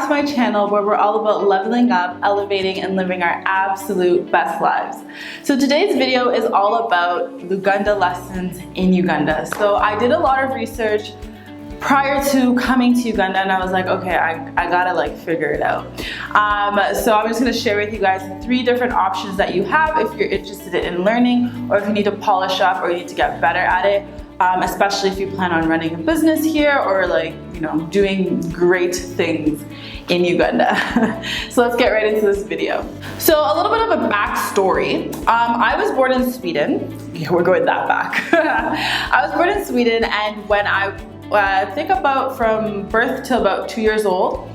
to my channel where we're all about leveling up, elevating, and living our absolute best lives. So today's video is all about Luganda lessons in Uganda. So I did a lot of research prior to coming to Uganda and I was like, okay, I gotta like figure it out. So I'm just gonna share with you guys 3 different options that you have if you're interested in learning or if you need to polish up or you need to get better at it. Especially if you plan on running a business here or like, you know, doing great things in Uganda. So let's get right into this video. So a little bit of a backstory. I was born in Sweden. Yeah, we're going that back. I was born in Sweden, and when I think about from birth to about 2 years old,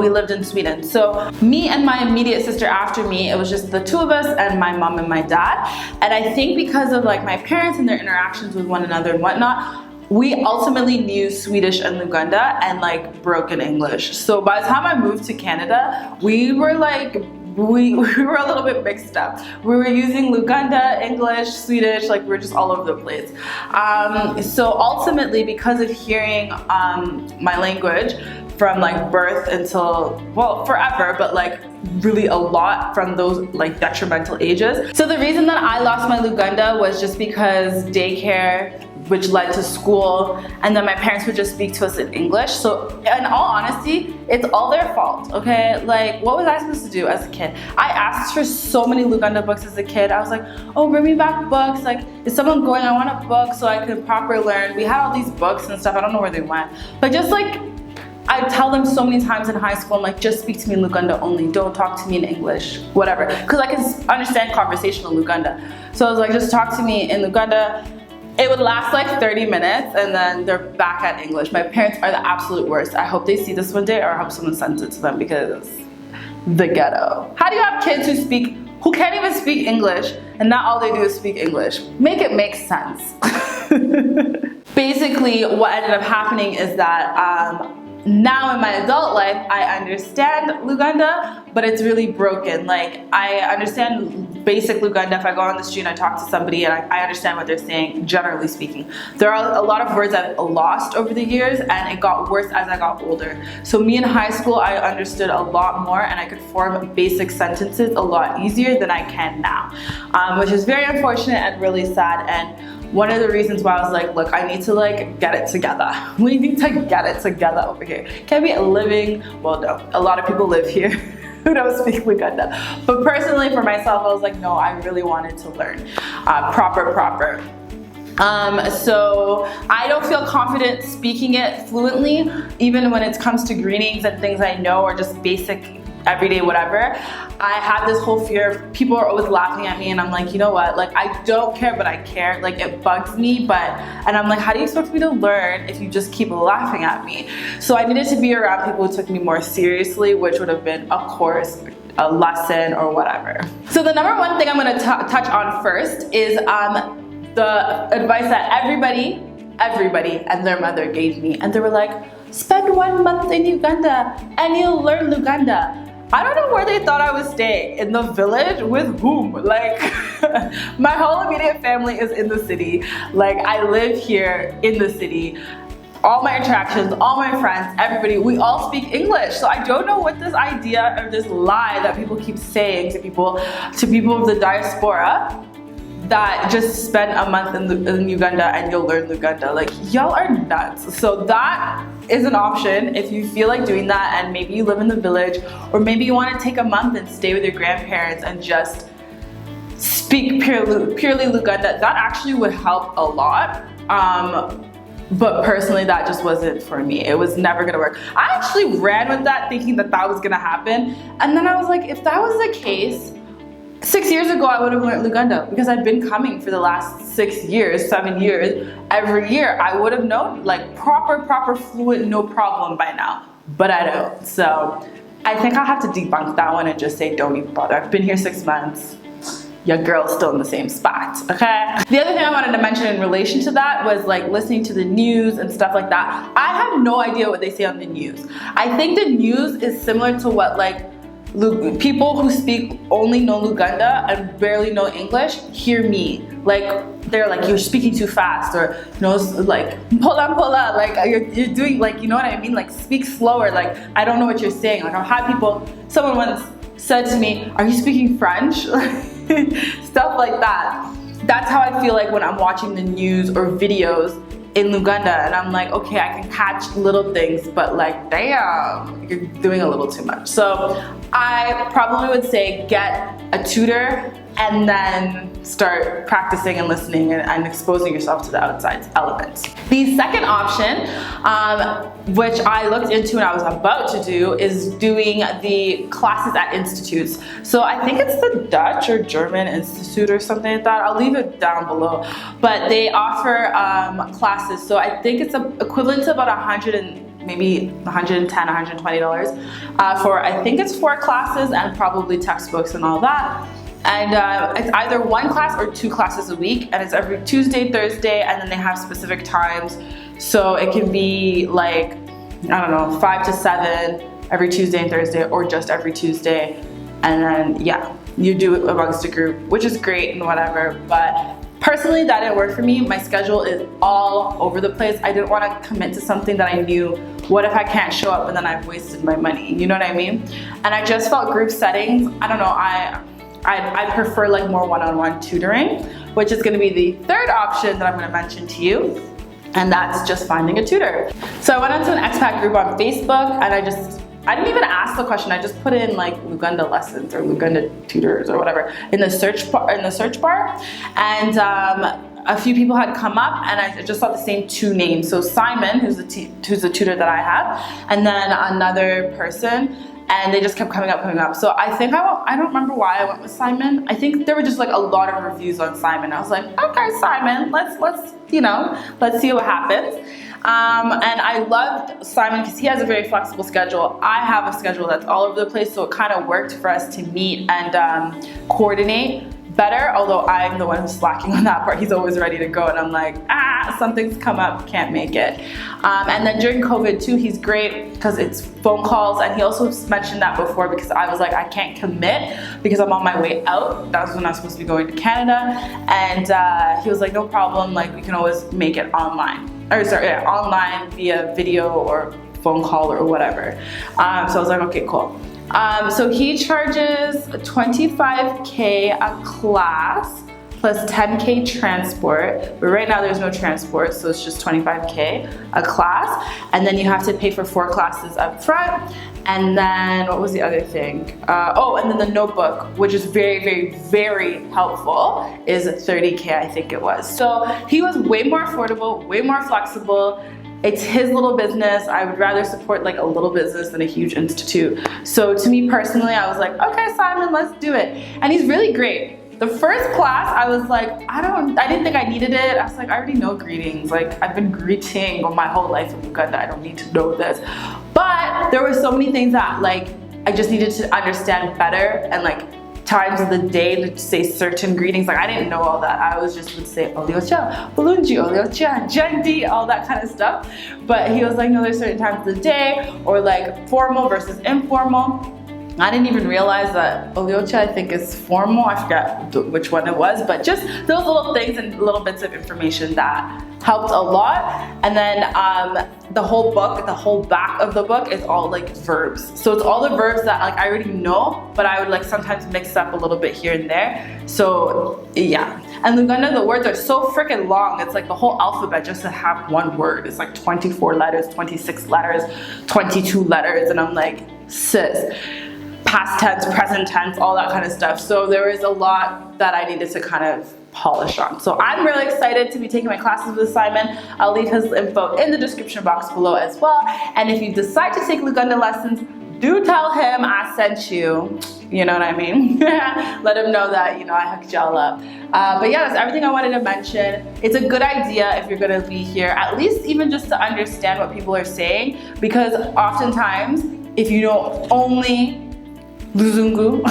we lived in Sweden. So me and my immediate sister after me, it was just the 2 of us and my mom and my dad. And I think because of like my parents and their interactions with one another and whatnot, we ultimately knew Swedish and Luganda and like broken English. So by the time I moved to Canada, we were like, we were a little bit mixed up. We were using Luganda, English, Swedish, like we're just all over the place. So ultimately, because of hearing my language from like birth until, well, forever, but like really a lot from those like detrimental ages. So the reason that I lost my Luganda was just because daycare, which led to school, and then my parents would just speak to us in English. So in all honesty, it's all their fault, okay? Like, what was I supposed to do as a kid? I asked for so many Luganda books as a kid. I was like, oh, bring me back books. Like, is someone going? I want a book so I could properly learn. We had all these books and stuff. I don't know where they went. But just like, I tell them so many times in high school, I'm like, just speak to me in Luganda only. Don't talk to me in English, whatever. Because I can understand conversational Luganda. So I was like, just talk to me in Luganda. It would last like 30 minutes and then they're back at English. My parents are the absolute worst. I hope they see this one day, or I hope someone sends it to them, because the ghetto. How do you have kids who can't even speak English and not all they do is speak English? Make it make sense. Basically, what ended up happening is that now in my adult life, I understand Luganda, but it's really broken. Like, I understand basic Luganda. If I go on the street and I talk to somebody and I understand what they're saying, generally speaking. There are a lot of words I've lost over the years, and it got worse as I got older. So me in high school, I understood a lot more and I could form basic sentences a lot easier than I can now, which is very unfortunate and really sad. And one of the reasons why I was like, look, I need to like get it together. We need to get it together over here. Can't be living, well, no, a lot of people live here who don't speak Luganda. But personally for myself, I was like, no, I really wanted to learn proper. So I don't feel confident speaking it fluently, even when it comes to greetings and things I know or just basic everyday whatever. I have this whole fear of people are always laughing at me, and I'm like, you know what, like I don't care, but I care. Like, it bugs me, and I'm like, how do you expect me to learn if you just keep laughing at me? So I needed to be around people who took me more seriously, which would have been a course, a lesson, or whatever. So the number 1 thing I'm going to touch on first is the advice that everybody and their mother gave me, and they were like, spend 1 month in Uganda and you'll learn Luganda. I don't know where they thought I would stay. In the village? With whom? Like, my whole immediate family is in the city. Like, I live here in the city. All my interactions, all my friends, everybody, we all speak English. So I don't know what this idea or this lie that people keep saying to people of the diaspora, that just spend a month in Uganda and you'll learn Luganda. Like, y'all are nuts. So that is an option if you feel like doing that, and maybe you live in the village, or maybe you want to take a month and stay with your grandparents and just speak purely Luganda. That actually would help a lot. But personally, that just wasn't for me. It was never gonna work. I actually ran with that thinking that was gonna happen. And then I was like, if that was the case, 6 years ago, I would have learned Luganda, because I've been coming for the last 6 years, 7 years, every year. I would have known like proper fluent, no problem by now, but I don't. So I think I'll have to debunk that one and just say, don't even bother. I've been here 6 months. Your girl's still in the same spot, okay? The other thing I wanted to mention in relation to that was like listening to the news and stuff like that. I have no idea what they say on the news. I think the news is similar to what like people who speak only know Luganda and barely know English hear me. Like, they're like, you're speaking too fast, or like pola pola, like you're doing, like, you know what I mean? Like, speak slower. Like, I don't know what you're saying. Like, I've had people. Someone once said to me, "Are you speaking French?" Stuff like that. That's how I feel like when I'm watching the news or videos in Luganda, and I'm like, okay, I can catch little things, but like, damn, you're doing a little too much. So I probably would say get a tutor and then start practicing and listening and exposing yourself to the outside elements. The second option, which I looked into and I was about to do, is doing the classes at institutes. So I think it's the Dutch or German Institute or something like that. I'll leave it down below. But they offer classes. So I think it's equivalent to about maybe $110, $120 for, I think it's 4 classes and probably textbooks and all that. And it's either 1 class or 2 classes a week, and it's every Tuesday, Thursday, and then they have specific times. So it can be like, I don't know, 5 to 7 every Tuesday and Thursday, or just every Tuesday. And then, yeah, you do it amongst a group, which is great and whatever. But personally, that didn't work for me. My schedule is all over the place. I didn't want to commit to something that I knew, what if I can't show up and then I've wasted my money? You know what I mean? And I just felt group settings, I don't know, I prefer like more one-on-one tutoring, which is going to be the third option that I'm going to mention to you, and that's just finding a tutor. So I went onto an expat group on Facebook, and I didn't even ask the question. I just put in like Luganda lessons or Luganda tutors or whatever in the search bar, and a few people had come up, and I just saw the same 2 names. So Simon, who's the tutor that I have, and then another person. And they just kept coming up. So I think I don't remember why I went with Simon. I think there were just like a lot of reviews on Simon. I was like, okay, Simon, let's see what happens. And I loved Simon because he has a very flexible schedule. I have a schedule that's all over the place, so it kind of worked for us to meet and coordinate better, although I'm the one who's slacking on that part. He's always ready to go, and I'm like, something's come up, can't make it. And then during COVID too, he's great because it's phone calls, and he also mentioned that before because I was like, I can't commit because I'm on my way out. That was when I was supposed to be going to Canada, and he was like, no problem, like we can always make it online. Online via video or phone call or whatever. So I was like, okay, cool. So he charges $25K a class plus $10K transport, but right now there's no transport, so it's just $25K a class, and then you have to pay for 4 classes up front. And then what was the other thing? And then the notebook, which is very, very, very helpful, is $30K, I think it was. So he was way more affordable, way more flexible. It's his little business. I would rather support like a little business than a huge institute. So to me personally, I was like, okay, Simon, let's do it. And he's really great. The first class, I was like, I didn't think I needed it. I was like, I already know greetings. Like, I've been greeting my whole life in Uganda. I don't need to know this. But there were so many things that like, I just needed to understand better, and like times of the day to say certain greetings. Like, I didn't know all that. I was just would say, Oliocha, Bulunji, Oliocha, Jandi, all that kind of stuff. But he was like, no, there's certain times of the day, or like formal versus informal. I didn't even realize that Oliocha, I think, is formal. I forgot which one it was, but just those little things and little bits of information that helped a lot. And then the whole book, the whole back of the book is all like verbs. So it's all the verbs that like I already know, but I would like sometimes mix up a little bit here and there. So yeah. And Luganda, the words are so freaking long. It's like the whole alphabet just to have one word. It's like 24 letters, 26 letters, 22 letters. And I'm like, sis. Past tense, present tense, all that kind of stuff. So there is a lot that I needed to kind of polish on. So I'm really excited to be taking my classes with Simon. I'll leave his info in the description box below as well. And if you decide to take Luganda lessons, do tell him I sent you. You know what I mean? Let him know that, you know, I hooked y'all up. But yeah, that's everything I wanted to mention. It's a good idea if you're gonna be here, at least even just to understand what people are saying, because oftentimes, if you know only Luzungu,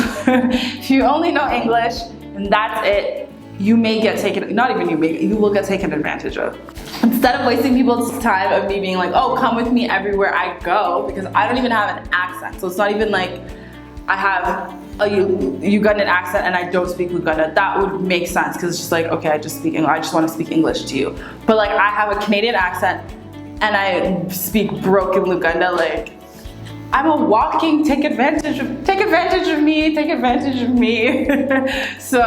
if you only know English and that's it, you may get taken, not even you will get taken advantage of. Instead of wasting people's time of me being like, oh, come with me everywhere I go, because I don't even have an accent. So it's not even like I have a Ugandan accent and I don't speak Luganda, that would make sense because it's just like, okay, I just want to speak English to you. But like I have a Canadian accent and I speak broken Luganda, like I'm a walking take advantage of me. So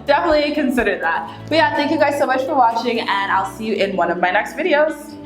definitely consider that. But yeah, thank you guys so much for watching and I'll see you in one of my next videos.